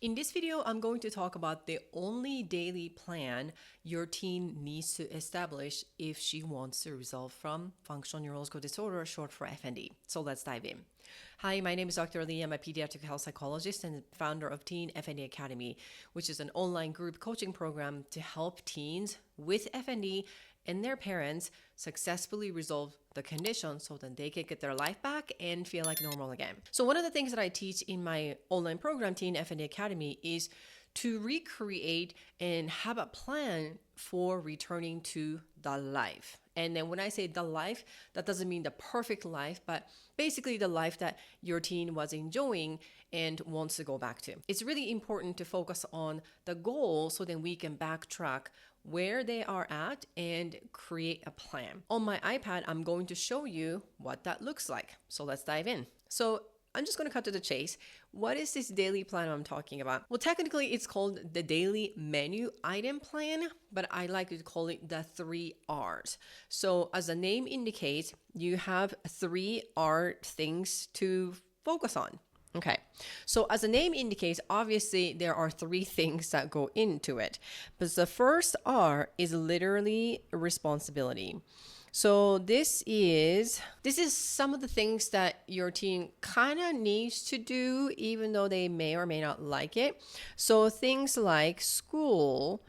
In this video, I'm going to talk about the only daily plan your teen needs to establish if she wants to resolve from functional neurological disorder, short for FND. So let's dive in. Hi, my name is Dr. Lee. I'm a pediatric health psychologist and founder of Teen FND Academy, which is an online group coaching program to help teens with FND and their parents successfully resolve the condition so that they can get their life back and feel like normal again. So one of the things that I teach in my online program, Teen FND Academy, is to recreate and have a plan for returning to the life. And then when I say the life, that doesn't mean the perfect life, but basically the life that your teen was enjoying and wants to go back to. It's really important to focus on the goal so then we can backtrack where they are at and create a plan. On my iPad, I'm going to show you what that looks like. So let's dive in. So I'm just going to cut to the chase. What is this daily plan I'm talking about? Well, technically it's called the daily menu item plan, but I like to call it the 3 R's. So as the name indicates, you have 3 R things to focus on. Okay, so as the name indicates, obviously there are 3 things that go into it. But the first R is literally responsibility. So this is some of the things that your teen kind of needs to do, even though they may or may not like it. So things like schoolwork,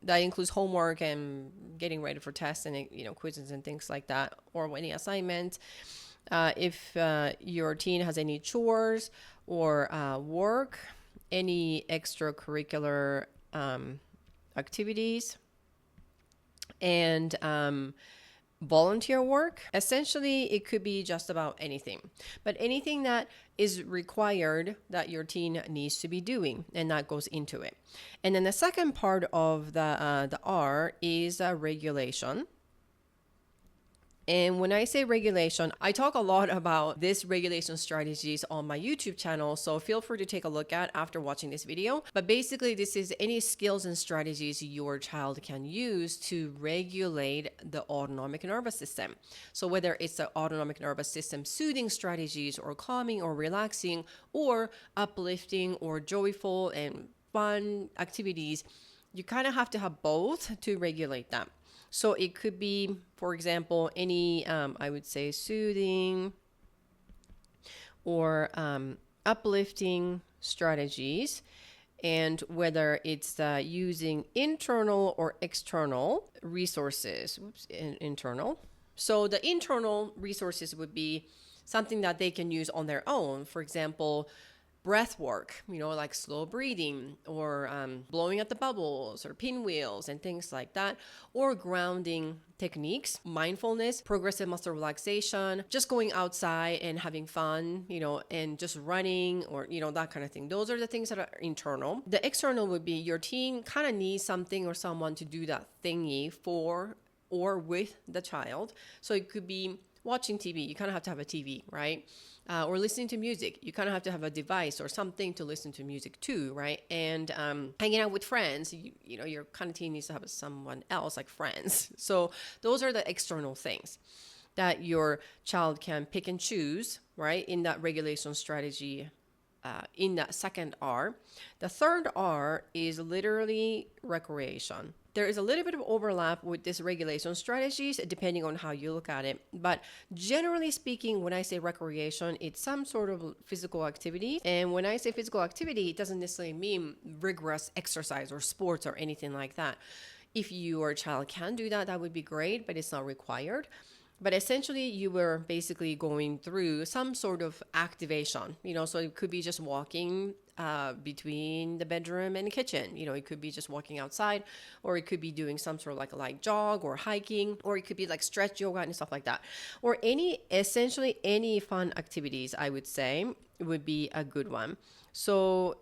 that includes homework and getting ready for tests and quizzes and things like that, or any assignments. If your teen has any chores or work, any extracurricular activities, and volunteer work. Essentially, it could be just about anything, but anything that is required that your teen needs to be doing, and that goes into it. And then the second part of the R is regulation. And when I say regulation, I talk a lot about this regulation strategies on my YouTube channel, so feel free to take a look at after watching this video. But basically, this is any skills and strategies your child can use to regulate the autonomic nervous system. So whether it's the autonomic nervous system soothing strategies or calming or relaxing or uplifting or joyful and fun activities, you kind of have to have both to regulate them. So it could be, for example, any, I would say, soothing or uplifting strategies, and whether it's using internal or external resources. Internal. So the internal resources would be something that they can use on their own. For example, breath work, like slow breathing or blowing at the bubbles or pinwheels and things like that, or grounding techniques, mindfulness, progressive muscle relaxation, just going outside and having fun, and just running or, that kind of thing. Those are the things that are internal. The external would be your teen kind of needs something or someone to do that thingy for or with the child. So it could be watching TV. You kind of have to have a TV, right? Or listening to music. You kind of have to have a device or something to listen to music to, right? And hanging out with friends. Your kind of teen needs to have someone else, like friends. So those are the external things that your child can pick and choose, right? In that regulation strategy, in that second R. The third R is literally recreation. There is a little bit of overlap with this regulation strategies depending on how you look at it. But generally speaking, when I say recreation, it's some sort of physical activity. And when I say physical activity, it doesn't necessarily mean rigorous exercise or sports or anything like that. If your child can do that, that would be great, but it's not required. But essentially, you were basically going through some sort of activation, so it could be just walking between the bedroom and the kitchen. It could be just walking outside, or it could be doing some sort of like a light jog or hiking, or it could be like stretch yoga and stuff like that. Or essentially any fun activities, I would say, would be a good one. So,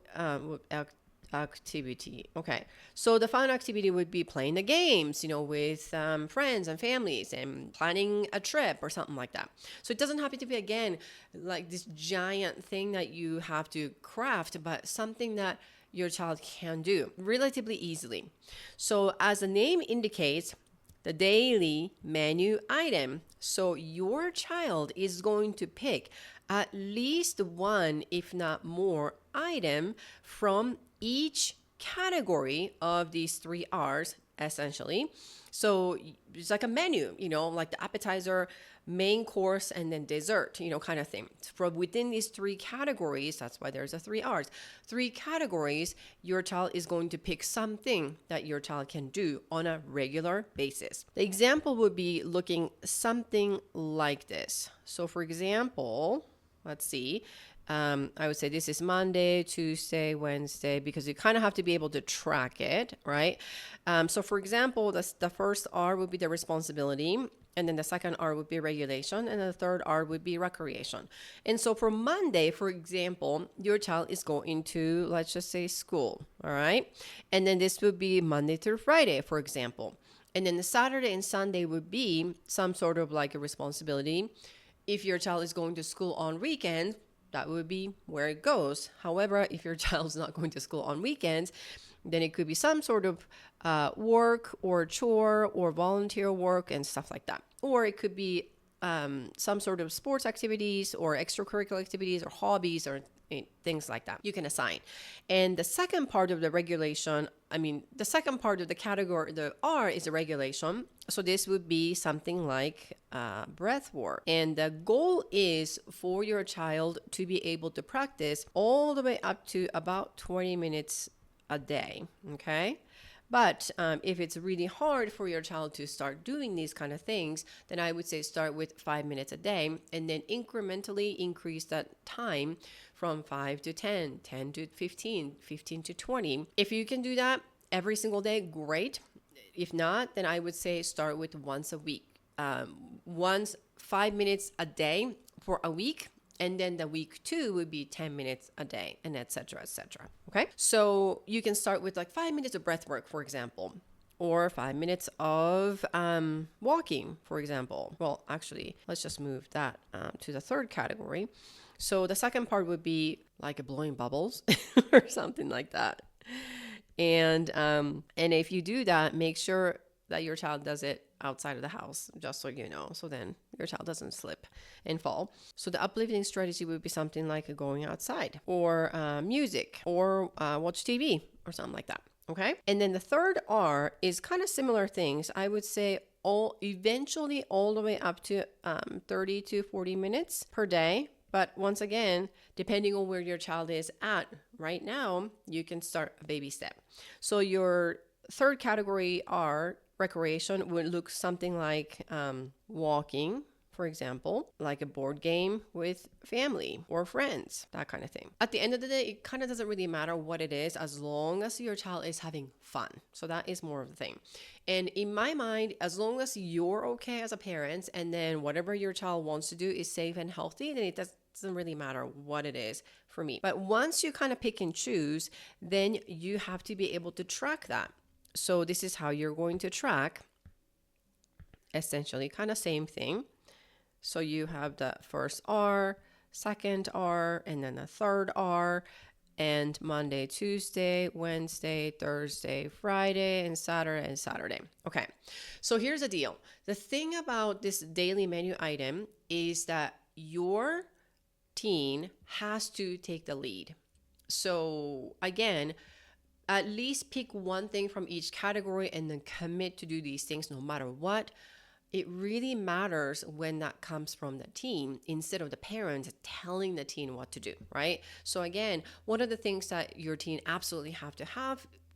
activity. Okay. So the fun activity would be playing the games, with friends and families and planning a trip or something like that. So it doesn't have to be, again, like this giant thing that you have to craft, but something that your child can do relatively easily. So as the name indicates, the daily menu item. So your child is going to pick at least one, if not more, item from each category of these 3 R's, essentially. So it's like a menu, like the appetizer, main course, and then dessert, kind of thing. From within these 3 categories, that's why there's a 3 R's. 3 categories, your child is going to pick something that your child can do on a regular basis. The example would be looking something like this. So for example, let's see. I would say this is Monday, Tuesday, Wednesday, because you kind of have to be able to track it, right? So for example, the first R would be the responsibility, and then the second R would be regulation, and the third R would be recreation. And so for Monday, for example, your child is going to, let's just say, school, all right? And then this would be Monday through Friday, for example. And then the Saturday and Sunday would be some sort of like a responsibility. If your child is going to school on weekends, that would be where it goes. However, if your child's not going to school on weekends, then it could be some sort of work or chore or volunteer work and stuff like that. Or it could be some sort of sports activities or extracurricular activities or hobbies or things like that you can assign. And the second part of the regulation, the second part of the category, the R, is the regulation. So this would be something like breath work. And the goal is for your child to be able to practice all the way up to about 20 minutes a day, okay? But if it's really hard for your child to start doing these kind of things, then I would say start with 5 minutes a day and then incrementally increase that time from 5 to 10, 10 to 15, 15 to 20. If you can do that every single day, great. If not, then I would say start with once a week. 5 minutes a day for a week. And then the week 2 would be 10 minutes a day, and et cetera, et cetera. Okay. So you can start with like 5 minutes of breath work, for example, or 5 minutes of walking, for example. Well, actually, let's just move that to the third category. So the second part would be like blowing bubbles or something like that. And if you do that, make sure that your child does it outside of the house, just so you know, so then your child doesn't slip and fall. So the uplifting strategy would be something like going outside or music or watch TV or something like that. Okay. And then the third R is kind of similar things. I would say eventually all the way up to 30 to 40 minutes per day. But once again, depending on where your child is at right now, you can start a baby step. So your third category R, recreation, would look something like walking, for example, like a board game with family or friends, that kind of thing. At the end of the day, it kind of doesn't really matter what it is as long as your child is having fun. So that is more of the thing. And in my mind, as long as you're okay as a parent, and then whatever your child wants to do is safe and healthy, then it doesn't really matter what it is for me. But once you kind of pick and choose, then you have to be able to track that. So this is how you're going to track, essentially kind of same thing. So you have the first R, second R, and then the third R, and Monday, Tuesday, Wednesday, Thursday, Friday, and Saturday. Okay, so here's the deal. The thing about this daily menu item is that your teen has to take the lead. So again, at least pick one thing from each category and then commit to do these things no matter what. It really matters when that comes from the teen instead of the parents telling the teen what to do, right? So again, one of the things that your teen absolutely have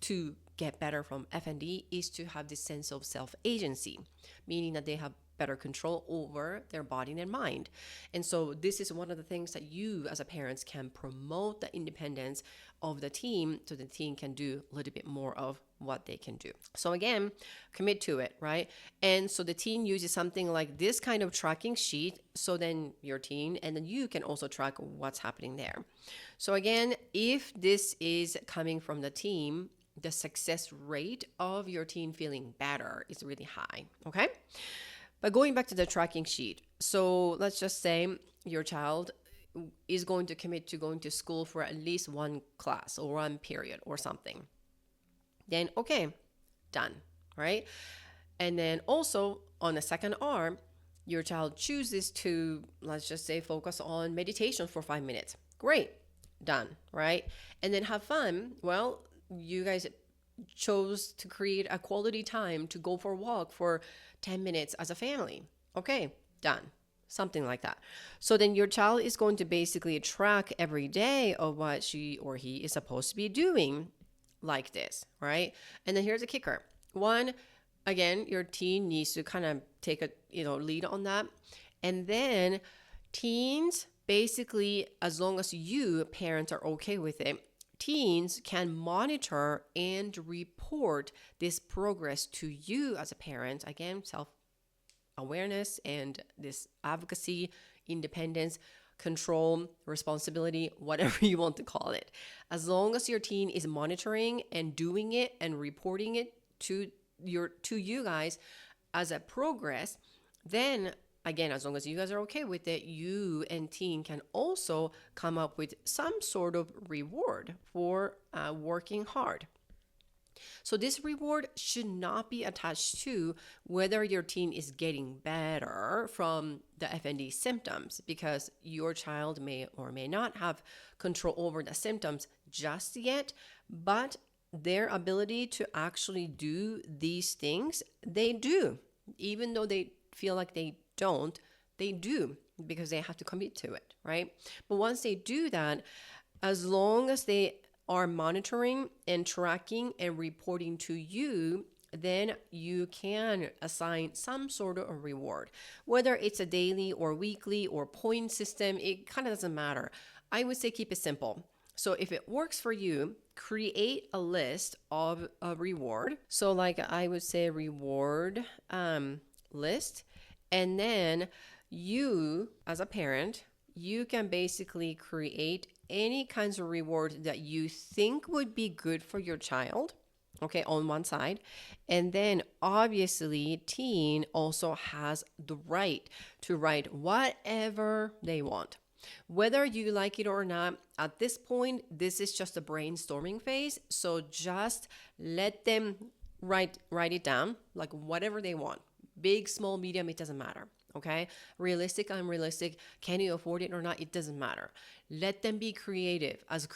to get better from FND is to have this sense of self-agency, meaning that they have better control over their body and their mind. And so this is one of the things that you as a parent can promote, the independence of the teen, so the teen can do a little bit more of what they can do. So again, commit to it, right? And so the teen uses something like this kind of tracking sheet, so then your teen and then you can also track what's happening there. So again, if this is coming from the teen, the success rate of your teen feeling better is really high, okay? But going back to the tracking sheet, so let's just say your child is going to commit to going to school for at least one class or one period or something. Then, okay, done, right? And then also on the second R, your child chooses to, let's just say, focus on meditation for 5 minutes. Great, done, right? And then have fun. Well, you guys chose to create a quality time to go for a walk for 10 minutes as a family. Okay, done. Something like that. So then your child is going to basically track every day of what she or he is supposed to be doing like this, right? And then here's a kicker. One, again, your teen needs to kind of take a lead on that. And then teens, basically, as long as you parents are okay with it, teens can monitor and report this progress to you as a parent. Again, self-awareness and this advocacy, independence, control, responsibility, whatever you want to call it. As long as your teen is monitoring and doing it and reporting it to you guys as a progress, then again, as long as you guys are okay with it, you and teen can also come up with some sort of reward for working hard. So this reward should not be attached to whether your teen is getting better from the FND symptoms, because your child may or may not have control over the symptoms just yet, but their ability to actually do these things, they do. Even though they feel like they don't, they do, because they have to commit to it, right? But once they do that, as long as they are monitoring and tracking and reporting to you, then you can assign some sort of a reward. Whether it's a daily or weekly or point system, it kind of doesn't matter. I would say keep it simple. So if it works for you, create a list of a reward. So like I would say reward list. And then you as a parent, you can basically create any kinds of reward that you think would be good for your child, okay, on one side. And then obviously teen also has the right to write whatever they want. Whether you like it or not, at this point, this is just a brainstorming phase. So just let them write it down, like whatever they want. Big, small, medium, it doesn't matter. Okay? Realistic, unrealistic, can you afford it or not? It doesn't matter. Let them be creative as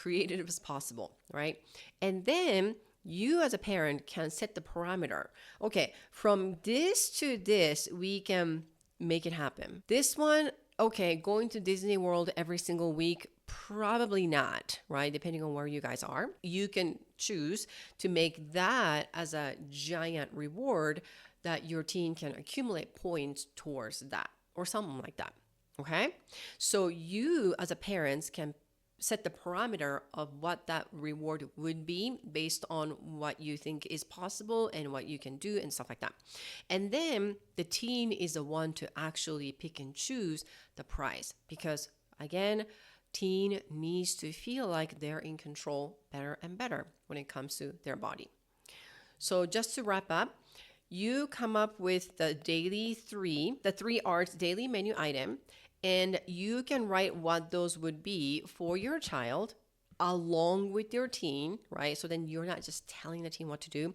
possible, right? And then you as a parent can set the parameter. Okay, from this to this, we can make it happen. This one, okay, going to Disney World every single week, probably not, right? Depending on where you guys are. You can choose to make that as a giant reward that your teen can accumulate points towards that or something like that, okay? So you as a parent can set the parameter of what that reward would be based on what you think is possible and what you can do and stuff like that. And then the teen is the one to actually pick and choose the prize, because again, teen needs to feel like they're in control better and better when it comes to their body. So just to wrap up, you come up with the three R's daily menu item, and you can write what those would be for your child along with your teen, right? So then you're not just telling the teen what to do.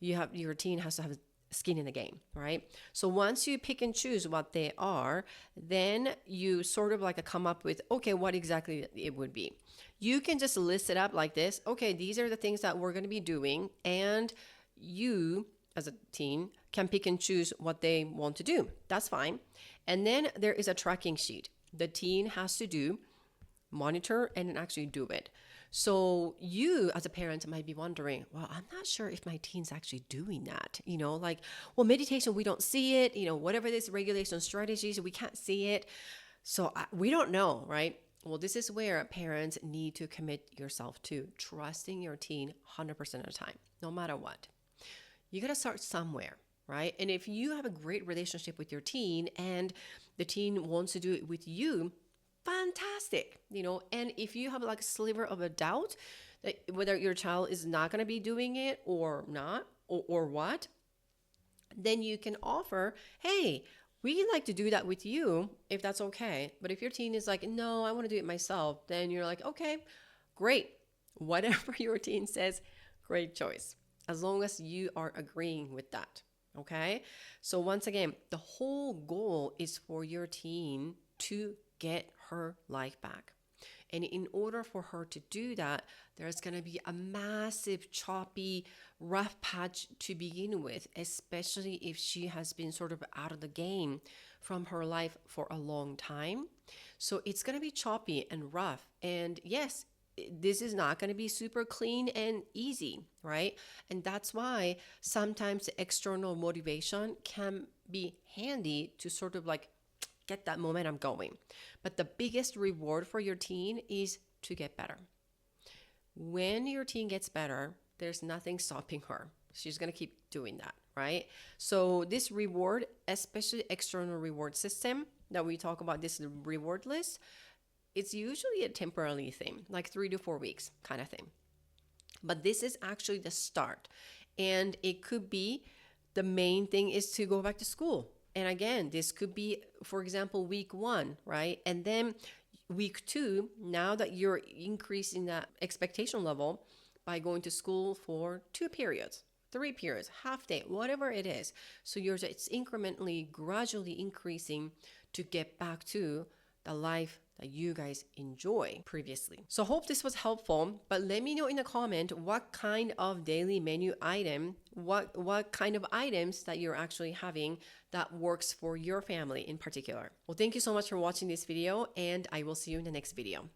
Your teen has to have skin in the game, right? So once you pick and choose what they are, then you sort of like come up with, okay, what exactly it would be. You can just list it up like this. Okay, these are the things that we're going to be doing, and you as a teen can pick and choose what they want to do. That's fine. And then there is a tracking sheet. The teen has to monitor and actually do it. So you as a parent might be wondering, well, I'm not sure if my teen's actually doing that. Well, meditation, we don't see it. Whatever this regulation strategies, we can't see it. So we don't know, right? Well, this is where parents need to commit yourself to trusting your teen 100% of the time, no matter what. You got to start somewhere, right? And if you have a great relationship with your teen and the teen wants to do it with you, fantastic, and if you have like a sliver of a doubt that whether your child is not going to be doing it or not, or what, then you can offer, hey, we'd like to do that with you if that's okay. But if your teen is like, no, I want to do it myself, then you're like, okay, great. Whatever your teen says, great choice. As long as you are agreeing with that. Okay. So once again, the whole goal is for your teen to get her life back. And in order for her to do that, there's going to be a massive, choppy, rough patch to begin with, especially if she has been sort of out of the game from her life for a long time. So it's going to be choppy and rough. And yes, this is not going to be super clean and easy, right? And that's why sometimes external motivation can be handy to sort of like get that momentum going. But the biggest reward for your teen is to get better. When your teen gets better, there's nothing stopping her. She's going to keep doing that, right? So this reward, especially external reward system that we talk about, this reward list, it's usually a temporary thing, like 3 to 4 weeks kind of thing. But this is actually the start. And it could be the main thing is to go back to school. And again, this could be, for example, week 1, right? And then week 2, now that you're increasing that expectation level by going to school for 2 periods, 3 periods, half day, whatever it is. So it's incrementally, gradually increasing to get back to the life that you guys enjoy previously. So hope this was helpful, but let me know in the comment what kind of daily menu item, what kind of items that you're actually having that works for your family in particular. Well, thank you so much for watching this video, and I will see you in the next video.